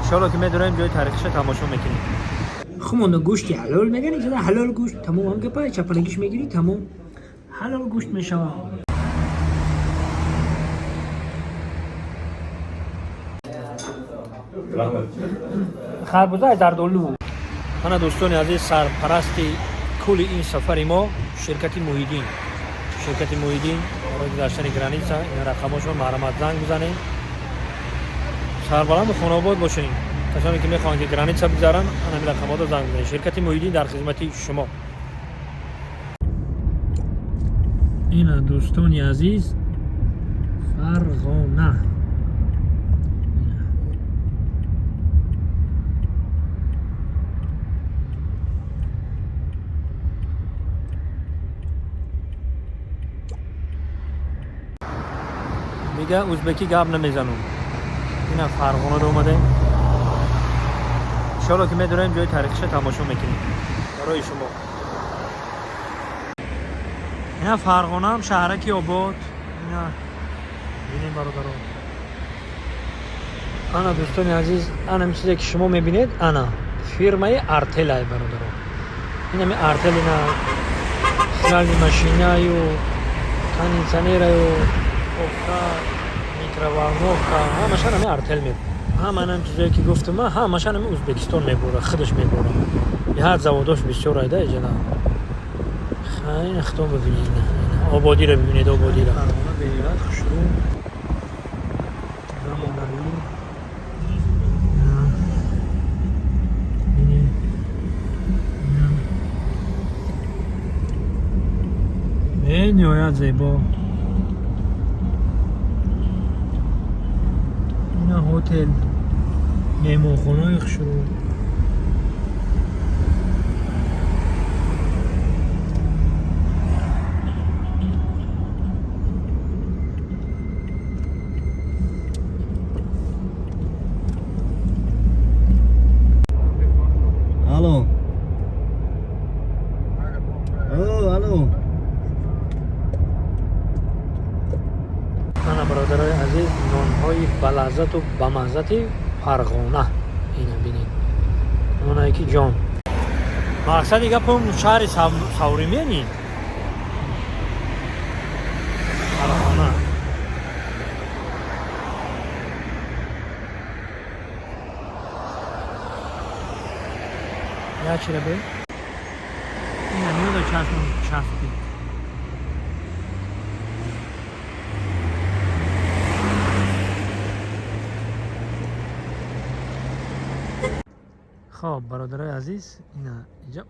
انشالله که میدونیم جای تاریخش تماشا میکنیم. خمون گوشتی حلال میگن اینجا حلال گوشت تمام هم که پای چپلگیش میگیری تمام حلال گوشت میشوه. خربوزه $1000. انا دوستان عزیز، سرپرست کل این سفر ما شرکت محیدین برای گذشتن گرانیسا این رقماشون مرمت زنگ بزنید. سربلند خانه آباد باشین. کسانی که میخوان که گرانیسا بگذارن همین رقمات رو زنگ بزنید. شرکت محیدین در خدمت شما. این دوستان عزیز فرغانه میگه ازبکی گپ نمیزنم. اینا فرغانه رو اومده. انشالله که میدونیم جای تاریخش تماشا میکنیم برای شما. اینا فرغانه هم شهرکی آباد. اینا ببینید برادران. انا دوستان عزیز، انا چیزی که شما میبینید انا فیرمای ارتل های برادران. این همه ارتل اینا خلال ماشینای و کانیسانیرای و میکروالنوفکا همشان همه ارتل میبره. همه چیزایی که گفتم من همشان همه ازبکستان میبره، خودش میبره. یه هر زواداش بسیار ایده جنا. خیلی اختام ببینید. آبادی رو ببینید، آبادی رو. بیرات خوشرو. این نهایت زیبا. این هتل مهمانخانه خشرو. الو الو انا برادرای عزیز، نانهای بلذت و بمزت فرغانه اینا بینید. نانهایی که جان مقصد گپم شهر سوریمی نی فرغانه. یا چرا به اینا میاد چشم خب برادرای عزیز، اینا اینجا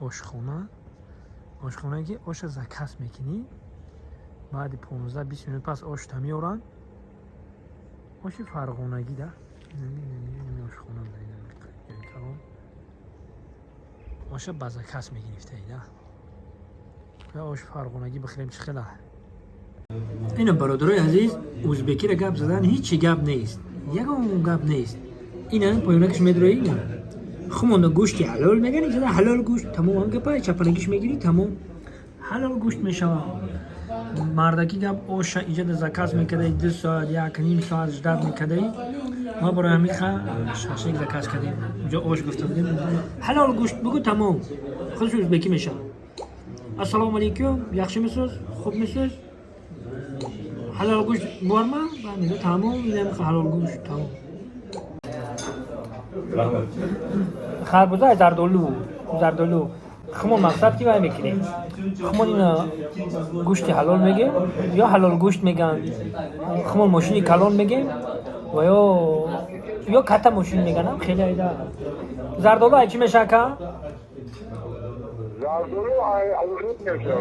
آشخونه که آش زکس میکنی. بعد 15-20 minut پس آش تمیارن. آش فرغانگی ده نمی آشخونه ده آش بزکس میگرفته ایده. آش فرغانگی بخیریم چه خیلی. این برادرای عزیز ازبکی را گپ زدن هیچ گپ نیست. یکم گپ نیست. اینا پایونکش میدروی اینا. خمون گوشتی حلال میگن اینجا حلال گوشت تمام هم که پای چپلگیش میگیری تمام حلال گوشت میشوه. مردکی گپ آش ایجاد زکات میکردی 2 ساعت 1.5 ساعت جداد میکردی. ما برای همین شاشک زکات کردیم. اونجا آش گفتم حلال گوشت بگو تمام خودش ازبکی میشه. السلام علیکم، یخشی میسوز، خوب میسوز، حلال گوشت بارما میگه تمام. میگم حلال گوشت تمام. خربوزه $1000. خمون مقصد کی وای میکنی؟ خمون اینا گوشت حلال میگه یا حلال گوشت میگن. خمون ماشینی کلان میگه و یا کتا ماشین میگن. خیلی ایده $1000 چی میشه که؟ $1000 алжир میشه.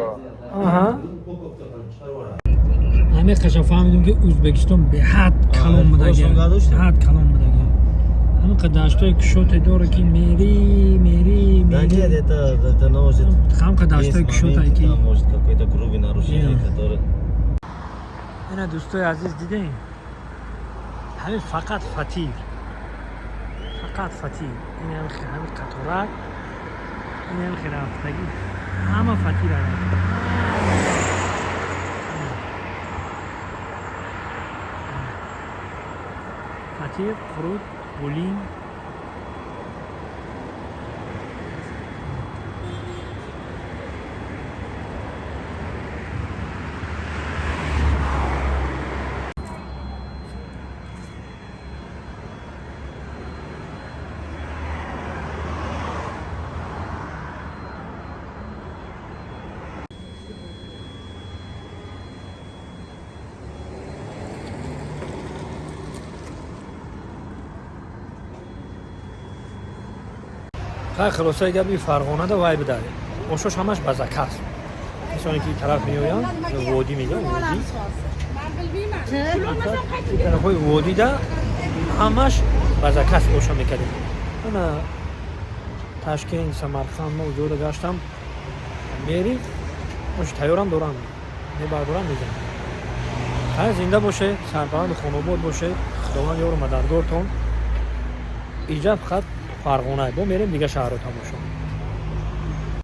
همه قشنگ فهمیدیم که ازبکستان به حد کلان بوده. حد کلان بوده. همین قداشتای کشوت داره که میری да это наложит هم قداشتای کشوتایی که может какой-то грубый нарушение который. اینا دوستای عزیز دیدین همین فقط فطیر این همین قطارک این همین خیرافتگی همه فطیر هست. فطیر، فرود، بولین ха хулосаи габи Фарғонада вай бидаре ошош ҳамаш ба закаст касоне ки тараф меоянд водӣ мегӯянд водӣ тарафҳои водида ҳамаш ба закаст оша мекардем ана Ташкент Самарқанд мо ҷода гаштам мери ош тайёрам дорам мебардорам мезанам ҳай зинда бошед сарбаланду хонобод бошед худованд ёру мадаргортон иҷа фақат Фарғона бо мерем дига шаҳрро тамошо